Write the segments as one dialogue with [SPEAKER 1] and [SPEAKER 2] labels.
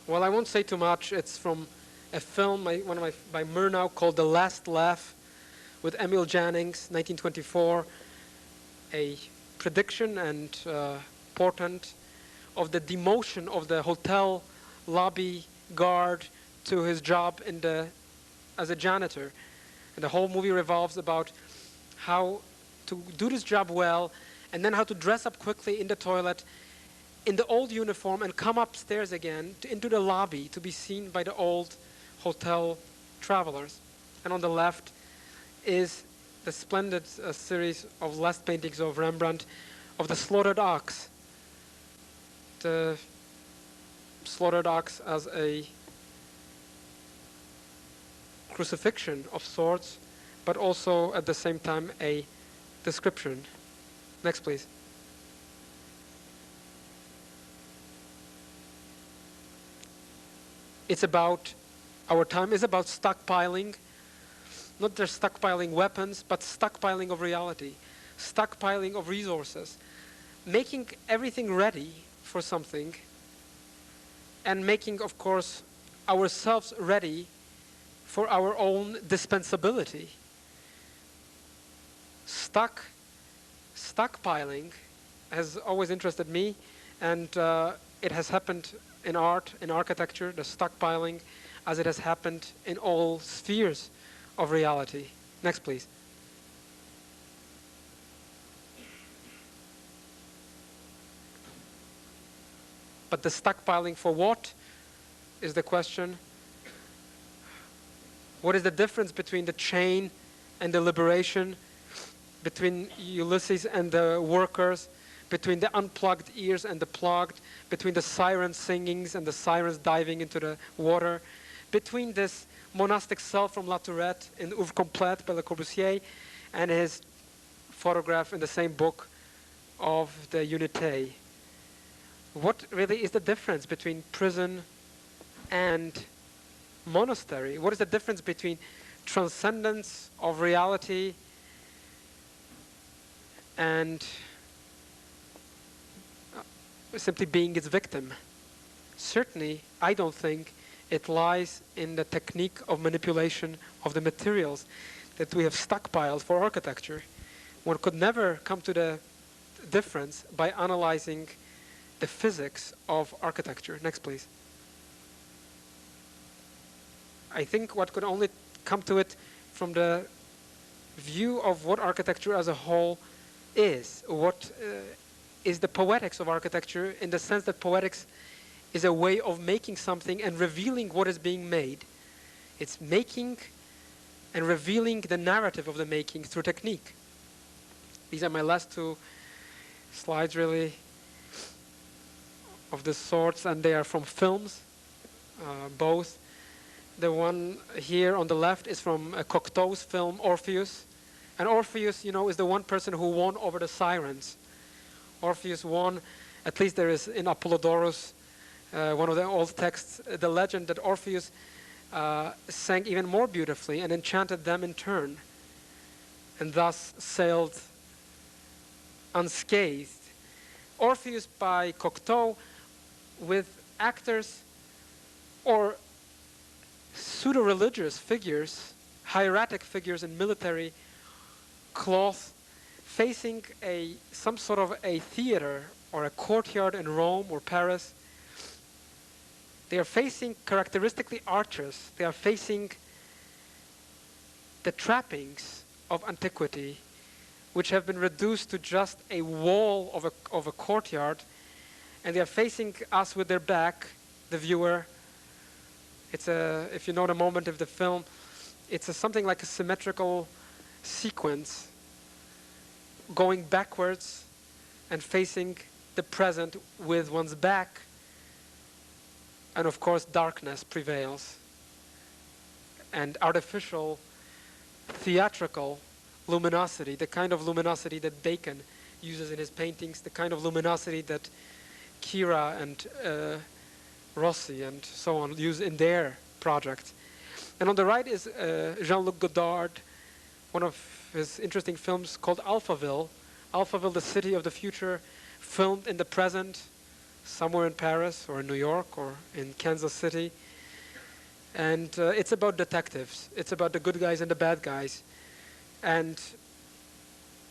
[SPEAKER 1] Well, I won't say too much. It's from a film by Murnau called The Last Laugh with Emil Jannings, 1924, a prediction and portent of the demotion of the hotel lobby guard to his job as a janitor. And the whole movie revolves about how to do this job well, and then how to dress up quickly in the toilet in the old uniform and come upstairs again into the lobby to be seen by the old hotel travelers. And on the left is the splendid series of last paintings of Rembrandt of the slaughtered ox. The slaughtered ox as a crucifixion of sorts, but also at the same time a description. Next, please. It's about, our time is about stockpiling, not just stockpiling weapons, but stockpiling of reality, stockpiling of resources, making everything ready for something, and making, of course, ourselves ready for our own dispensability. Stockpiling has always interested me, and it has happened in art, in architecture, the stockpiling, as it has happened in all spheres of reality. Next, please. But the stockpiling for what is the question? What is the difference between the chain and the liberation, between Ulysses and the workers, between the unplugged ears and the plugged, between the sirens singings and the sirens diving into the water, between this monastic self from La Tourette in Oeuvre Complète by Le Corbusier and his photograph in the same book of the Unité. What really is the difference between prison and monastery? What is the difference between transcendence of reality and simply being its victim? Certainly, I don't think it lies in the technique of manipulation of the materials that we have stockpiled for architecture. One could never come to the difference by analyzing the physics of architecture. Next, please. I think what could only come to it from the view of what architecture as a whole is. What is the poetics of architecture, in the sense that poetics is a way of making something and revealing what is being made. It's making and revealing the narrative of the making through technique. These are my last two slides, really, of this sorts, and they are from films, both. The one here on the left is from Cocteau's film Orpheus. And Orpheus, you know, is the one person who won over the sirens. Orpheus won, at least there is in Apollodorus, one of the old texts, the legend that Orpheus sang even more beautifully and enchanted them in turn, and thus sailed unscathed. Orpheus by Cocteau, with actors or pseudo-religious figures, hieratic figures in military cloth, facing some sort of a theater or a courtyard in Rome or Paris. They are facing characteristically arches. They are facing the trappings of antiquity, which have been reduced to just a wall of a courtyard, and they are facing us with their back, the viewer. It's if you know the moment of the film, it's something like a symmetrical sequence going backwards and facing the present with one's back, and of course darkness prevails, and artificial theatrical luminosity, the kind of luminosity that Bacon uses in his paintings, the kind of luminosity that Kira and Rossi and so on use in their projects. And on the right is Jean-Luc Godard, one of his interesting films called Alphaville. Alphaville, the city of the future, filmed in the present, somewhere in Paris or in New York or in Kansas City. And it's about detectives. It's about the good guys and the bad guys. And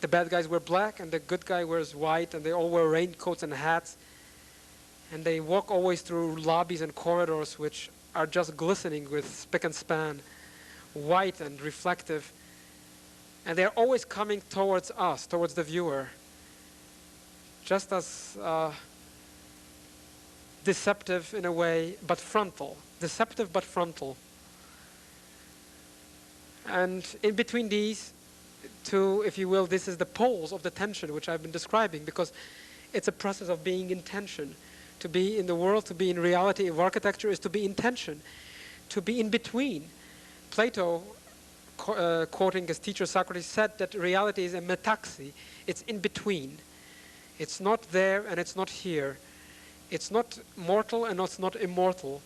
[SPEAKER 1] the bad guys wear black and the good guy wears white, and they all wear raincoats and hats. And they walk always through lobbies and corridors which are just glistening with spick and span, white and reflective. And they're always coming towards us, towards the viewer, just as deceptive in a way, but frontal. Deceptive but frontal. And in between these two, if you will, this is the poles of the tension which I've been describing, because it's a process of being in tension. To be in the world, to be in reality of architecture is to be in tension, to be in between. Plato, quoting his teacher Socrates, said that reality is a metaxy. It's in between. It's not there and it's not here. It's not mortal and it's not immortal.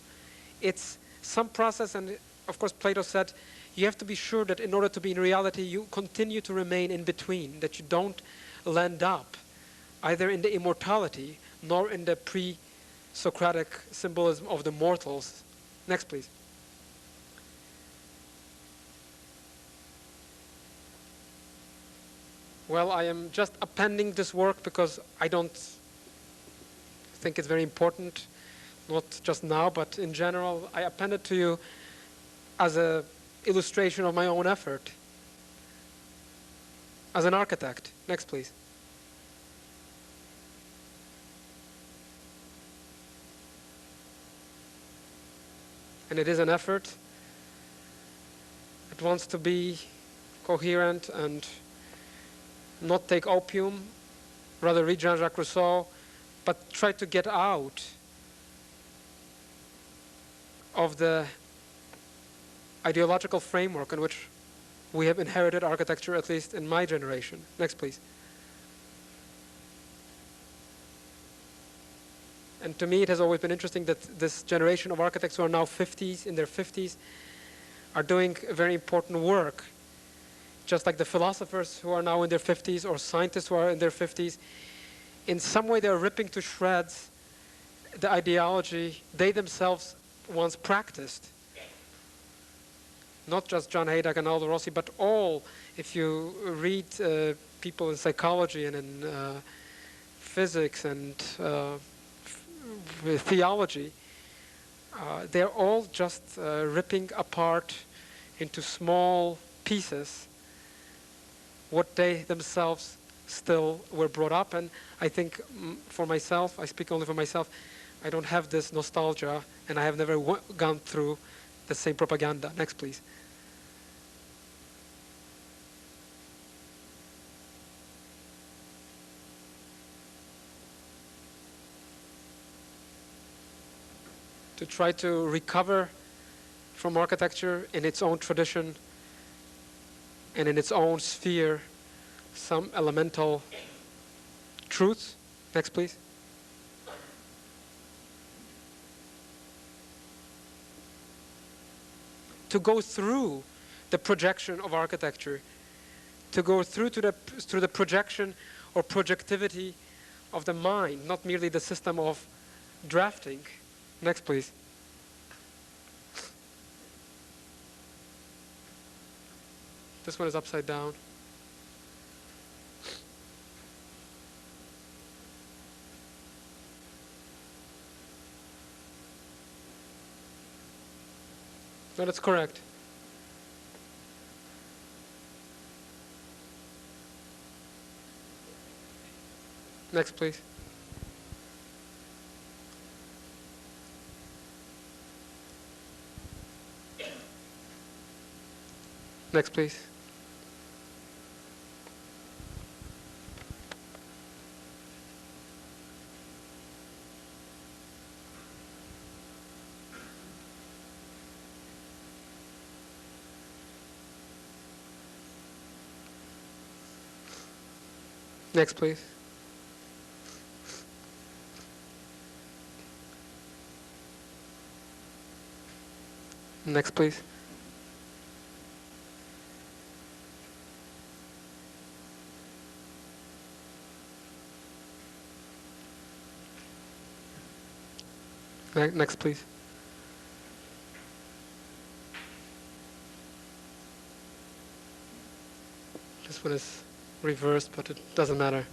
[SPEAKER 1] It's some process, and of course Plato said you have to be sure that in order to be in reality you continue to remain in between, that you don't land up either in the immortality nor in the pre-Socratic symbolism of the mortals. Next, please. Well, I am just appending this work because I don't think it's very important, not just now, but in general. I append it to you as an illustration of my own effort as an architect. Next, please. And it is an effort. It wants to be coherent and not take opium, rather read Jean-Jacques Rousseau, but try to get out of the ideological framework in which we have inherited architecture, at least in my generation. Next, please. And to me, it has always been interesting that this generation of architects who are now 50s, in their 50s, are doing very important work. Just like the philosophers who are now in their 50s, or scientists who are in their 50s. In some way, they're ripping to shreds the ideology they themselves once practiced. Not just John Haydock and Aldo Rossi, but all. If you read people in psychology and in physics and theology, they're all just ripping apart into small pieces what they themselves still were brought up. And I think for myself, I speak only for myself, I don't have this nostalgia, and I have never gone through the same propaganda. Next, please. To try to recover from architecture in its own tradition and in its own sphere some elemental truths. Next, please. To go through the projection of architecture, to go through the projection or projectivity of the mind, not merely the system of drafting. Next, please. This one is upside down. No, that's correct. Next, please. Next, please. Next, please. Next, please. Next, please. This one is reversed, but it doesn't matter.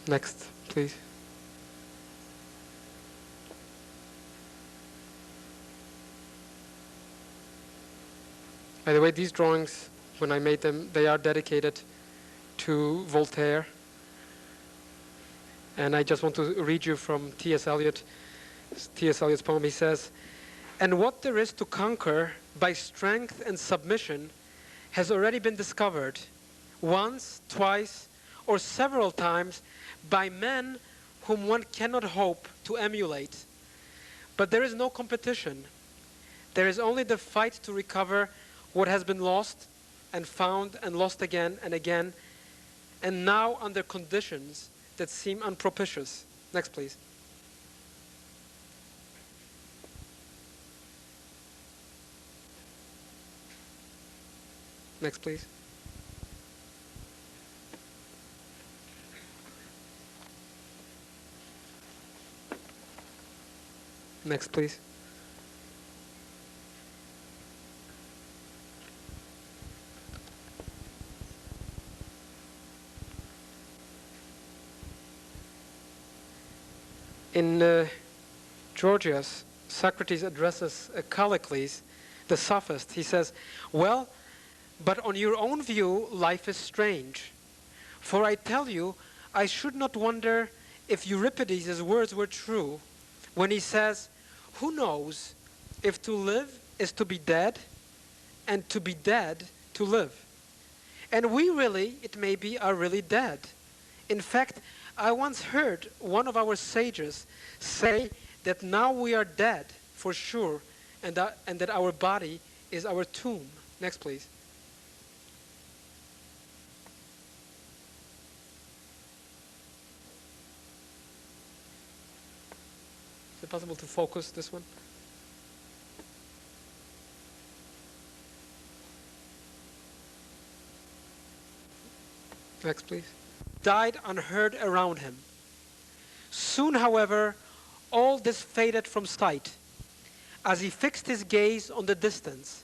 [SPEAKER 1] Next, please. By the way, these drawings, when I made them, they are dedicated to Voltaire. And I just want to read you from T.S. Eliot's poem. He says, "And what there is to conquer by strength and submission has already been discovered, once, twice, or several times, by men whom one cannot hope to emulate. But there is no competition. There is only the fight to recover what has been lost and found and lost again and again, and now under conditions that seem unpropitious." Next, please. Next, please. Next, please. In Gorgias, Socrates addresses Callicles, the sophist. He says, "Well, but on your own view, life is strange. For I tell you, I should not wonder if Euripides' words were true when he says, 'Who knows if to live is to be dead, and to be dead to live?' And we really, it may be, are really dead. In fact, I once heard one of our sages say that now we are dead for sure, and that our body is our tomb." Next, please. Is it possible to focus this one? Next, please. Died unheard around him. Soon, however, all this faded from sight. As he fixed his gaze on the distance,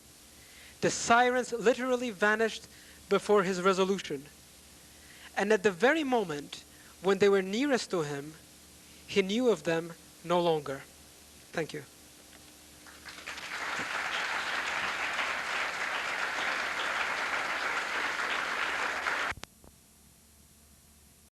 [SPEAKER 1] the sirens literally vanished before his resolution. And at the very moment when they were nearest to him, he knew of them no longer. Thank you.